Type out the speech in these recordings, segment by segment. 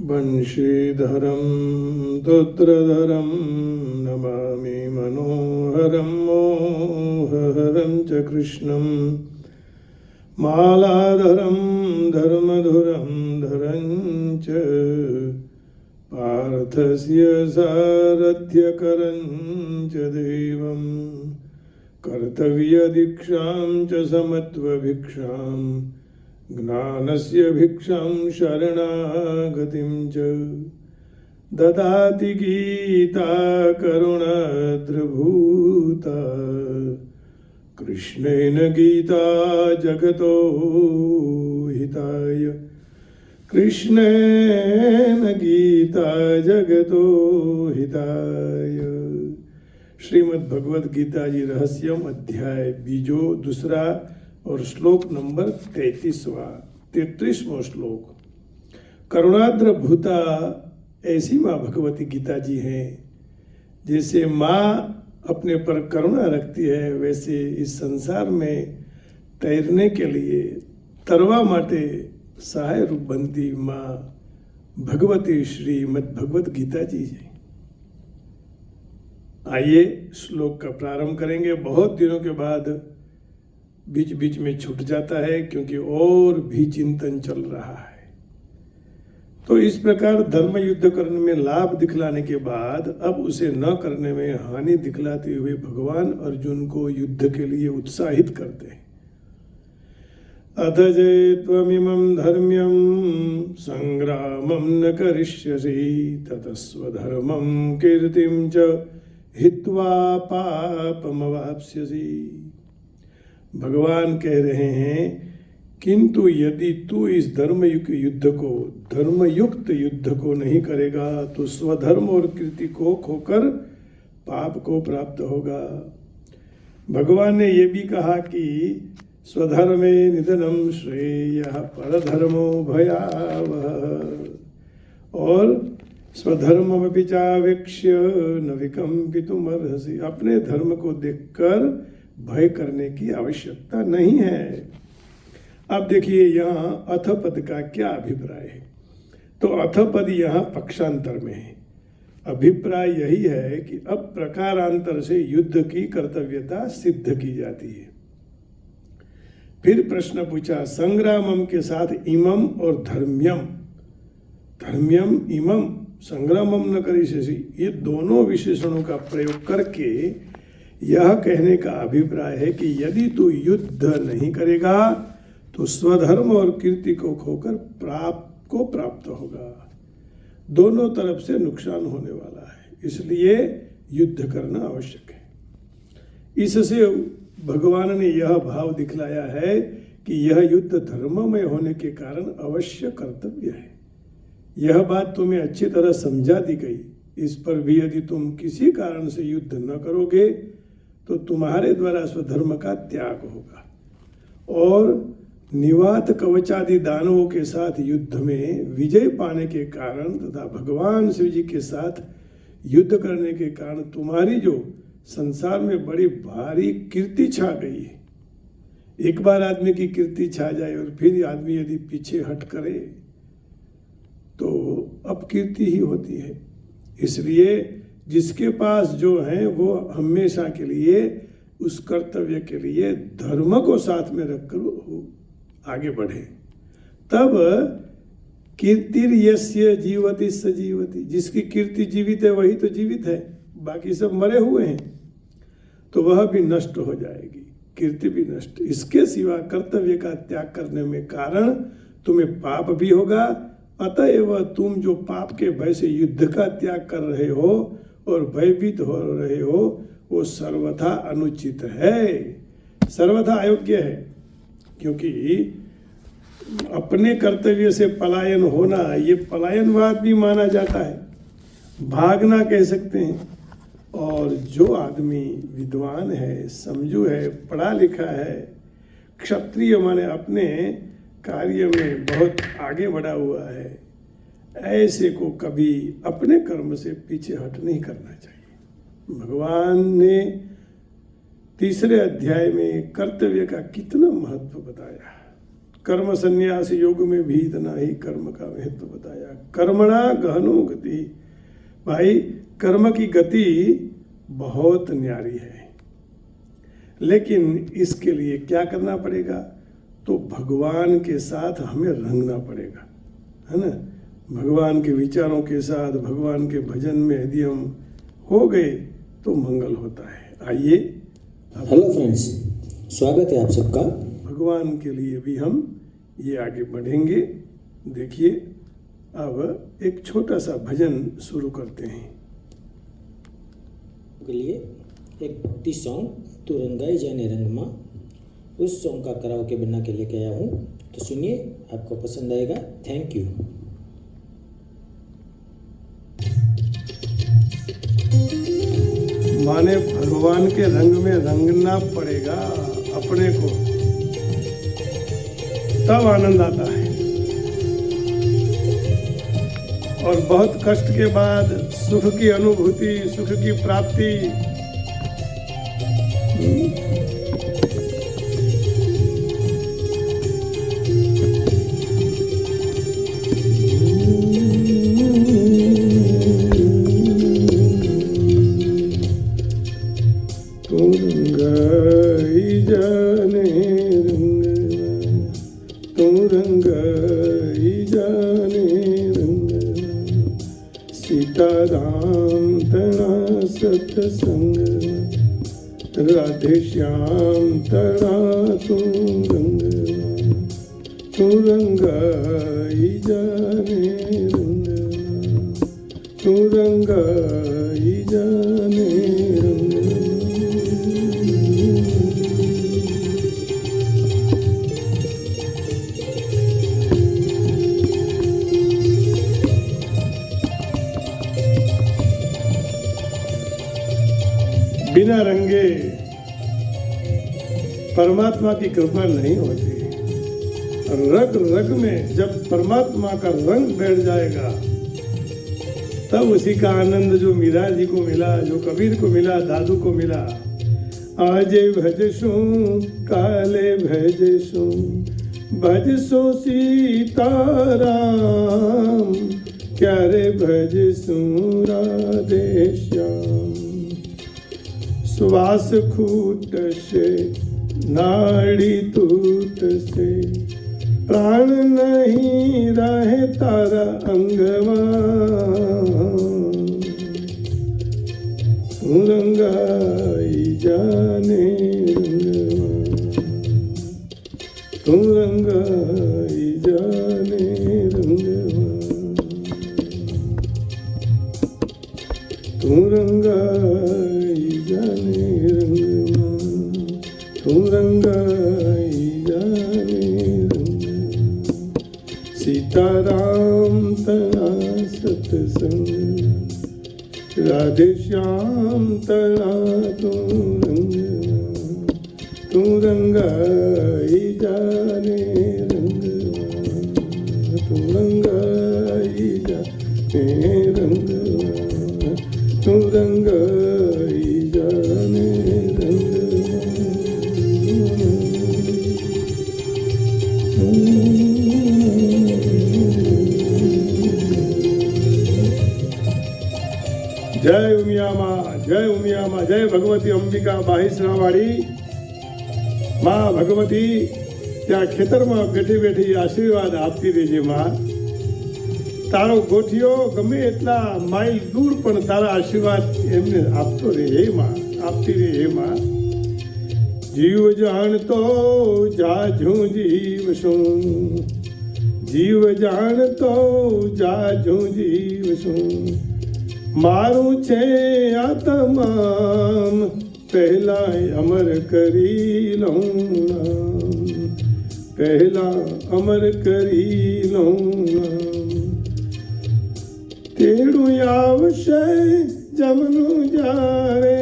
बंशीधरं रुद्रधरं नमामि मनोहरं मोहहरं च कृष्णं मालाधरं धर्मधुरं धरं च पार्थस्य सारथ्यकरं च देवं कर्तव्यदीक्षां च समत्वभिक्षां ज्ञानस्य भिक्षां शरणागतिं च ददाति गीता करुणाद्रभूता कृष्णेन गीता जगतो हिताय कृष्णेन गीता जगतो हिताय। श्रीमद् भगवद गीता जी रहस्यम अध्याय बीजो दूसरा और श्लोक नंबर 33वां श्लोक। करुणाद्र भूता ऐसी माँ भगवती गीता जी हैं, जैसे माँ अपने पर करुणा रखती है, वैसे इस संसार में तैरने के लिए तरवा माटे सहाय रूप बनती माँ भगवती श्रीमद् भगवद गीता जी है। आइए श्लोक का प्रारंभ करेंगे। बहुत दिनों के बाद बीच बीच में छूट जाता है, क्योंकि और भी चिंतन चल रहा है। तो इस प्रकार धर्म युद्ध करने में लाभ दिखलाने के बाद अब उसे न करने में हानि दिखलाते हुए भगवान अर्जुन को युद्ध के लिए उत्साहित करते हैं। अथ चेत्त्वमिमं धर्म्यं संग्रामं न करिष्यसि ततः स्वधर्मं कीर्तिं च हित्वा पापमवाप्स्यसि। भगवान कह रहे हैं, किंतु यदि तू इस धर्मयुक्त युद्ध को नहीं करेगा तो स्वधर्म और कीर्ति को खोकर पाप को प्राप्त होगा। भगवान ने यह भी कहा कि स्वधर्मे निधनम श्रेयः परधर्मो भयावह, और स्वधर्ममपि चावेक्ष्य न विकम्पितुमर्हसि। अपने धर्म को देखकर भय करने की आवश्यकता नहीं है। अब देखिए यहाँ अथ पद का क्या अभिप्राय है। तो अथ पद यहाँ पक्षांतर में है। अभिप्राय यही है कि अब प्रकारांतर से युद्ध की कर्तव्यता सिद्ध की जाती है। फिर प्रश्न पूछा, संग्रामम के साथ इमम और धर्म्यम, धर्म्यम इमम संग्रामम न करिष्यसि, ये दोनों विशेषणों का प्रयोग करके यह कहने का अभिप्राय है कि यदि तू युद्ध नहीं करेगा तो स्वधर्म और कीर्ति को खोकर प्राप्त होगा। दोनों तरफ से नुकसान होने वाला है, इसलिए युद्ध करना आवश्यक है। इससे भगवान ने यह भाव दिखलाया है कि यह युद्ध धर्ममय होने के कारण अवश्य कर्तव्य है। यह बात तुम्हें अच्छी तरह समझा दी गई। इस पर भी यदि तुम किसी कारण से युद्ध न करोगे तो तुम्हारे द्वारा स्वधर्म का त्याग होगा, और निवात कवचादि दानवों के साथ युद्ध में विजय पाने के कारण तथा भगवान शिव जी के साथ युद्ध करने के कारण तुम्हारी जो संसार में बड़ी भारी कीर्ति छा गई है। एक बार आदमी की कीर्ति छा जाए और फिर आदमी यदि पीछे हट करे तो अपकीर्ति ही होती है। इसलिए जिसके पास जो है वो हमेशा के लिए उस कर्तव्य के लिए धर्म को साथ में रखकर आगे बढ़े। तब कीर्तिर्यस्य जीवति स जीवति, जिसकी कीर्ति जीवित है वही तो जीवित है, बाकी सब मरे हुए हैं, तो वह भी नष्ट हो जाएगी, कीर्ति भी नष्ट। इसके सिवा कर्तव्य का त्याग करने में कारण तुम्हें पाप भी होगा। अतएव तुम जो पाप के भय से युद्ध का त्याग कर रहे हो और भयभीत हो रहे हो, वो सर्वथा अनुचित है, सर्वथा अयोग्य है। क्योंकि अपने कर्तव्य से पलायन होना, ये पलायनवाद भी माना जाता है, भागना कह सकते हैं। और जो आदमी विद्वान है, समझू है, पढ़ा लिखा है, क्षत्रिय माने अपने कार्य में बहुत आगे बढ़ा हुआ है, ऐसे को कभी अपने कर्म से पीछे हट नहीं करना चाहिए। भगवान ने तीसरे अध्याय में कर्तव्य का कितना महत्व बताया। कर्म संन्यास योग में भी इतना ही कर्म का महत्व बताया। कर्मणा गहनो गति, भाई कर्म की गति बहुत न्यारी है, लेकिन इसके लिए क्या करना पड़ेगा? तो भगवान के साथ हमें रंगना पड़ेगा, है ना। भगवान के विचारों के साथ, भगवान के भजन में यदि हम हो गए तो मंगल होता है। आइए, हेलो फ्रेंड्स, स्वागत है आप सबका। भगवान के लिए भी हम ये आगे बढ़ेंगे। देखिए, अब एक छोटा सा भजन शुरू करते हैं। के लिए एक भक्ति सॉन्ग तू रंगाई जाने रंगमा, उस सॉन्ग का कराओके बना के लेके आया हूँ, तो सुनिए, आपको पसंद आएगा। Thank you. माने भगवान के रंग में रंगना पड़ेगा अपने को, तब आनंद आता है। और बहुत कष्ट के बाद सुख की अनुभूति, सुख की प्राप्ति, सीताराम तना सत्संग, राधे श्याम तना तू रंगाई जाने रंगना, तू रंगाई जाने रंगना। बिना रंगे परमात्मा की कृपा नहीं होती। रग रग में जब परमात्मा का रंग बैठ जाएगा, तब उसी का आनंद जो मीरा जी को मिला, जो कबीर को मिला, दादू को मिला। आजे भजसो काले भजसो, भजसो सीताराम, क्यारे भजसो राधे श्याम। श्वास खूट से, नाड़ी तूट से, प्राण नहीं रहे तारा अंगवा, तू रंगाई जाने रंगवा, तू रंगाई जाने रंगवा, तू रंगाई जाने रंगवा, तू रंगाई जाने रंगवा। सीताराम तना सत्संग, राधे श्याम तना तू रंगवा, तू रंगाई जाने रंगवा, तू रंगाई जाने रंगवा, तू रंगाई जाने रंगवा। जय उमिया माँ, जय उमिया माँ, जय भगवती अंबिका बाहिसरावाड़ी माँ भगवती। ત્યાં ખેતરમાં બેઠી બેઠી આશીર્વાદ આપતી રહેજે માँ। તારો ગોઠિયો ગમે એટલા માઇલ દૂર પણ તારા આશીર્વાદ એમને આપતો રહે હે માँ, આપતી રહે હે માँ। જીવ જાણતો જાજુ જીવ શું, જીવ જાણતો જાજુ જીવ શું, મારું છે આ તમામ, પહેલા અમર કરી લઉં નામ, પહેલા અમર કરી લઉં નામ। તેડું આવશે જમનું જારે,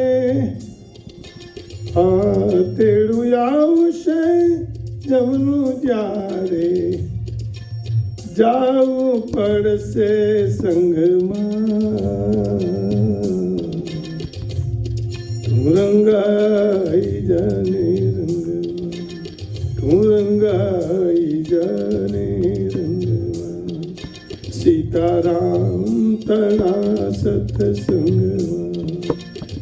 તેડું આવશે જમનું જારે, જાવું પડશે સંગમાં, તું રંગાઈ જાને રંગમાં, તું રંગાઈ જા। सीताराम तड़ा सत्संग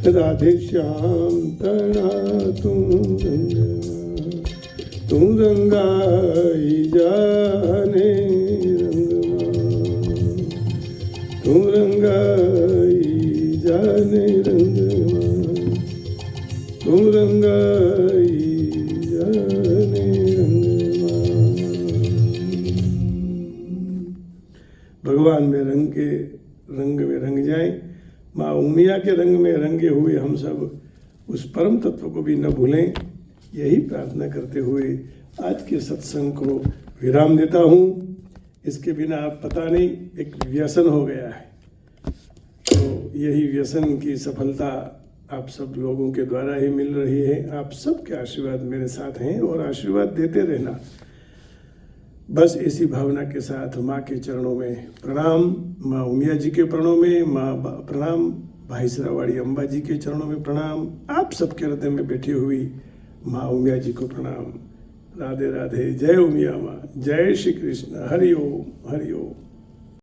राधे श्याम तड़ा तू रंगाई जाने तू रंगाई जाने तू रंगाई जाने भगवान में रंग में रंग जाएं। माँ उमिया के रंग में रंगे हुए हम सब उस परम तत्व को भी न भूलें, यही प्रार्थना करते हुए आज के सत्संग को विराम देता हूँ। इसके बिना आप पता नहीं एक व्यसन हो गया है, तो यही व्यसन की सफलता आप सब लोगों के द्वारा ही मिल रही है। आप सबके आशीर्वाद मेरे साथ हैं और आशीर्वाद देते रहना। बस इसी भावना के साथ माँ के चरणों में प्रणाम, माँ उमिया जी के चरणों में प्रणाम, भाई सरावाड़ी अम्बा जी के चरणों में प्रणाम, आप सबके हृदय में बैठी हुई माँ उमिया जी को प्रणाम। राधे राधे, जय उमिया माँ, जय श्री कृष्ण, हरि ओम हरि ओम।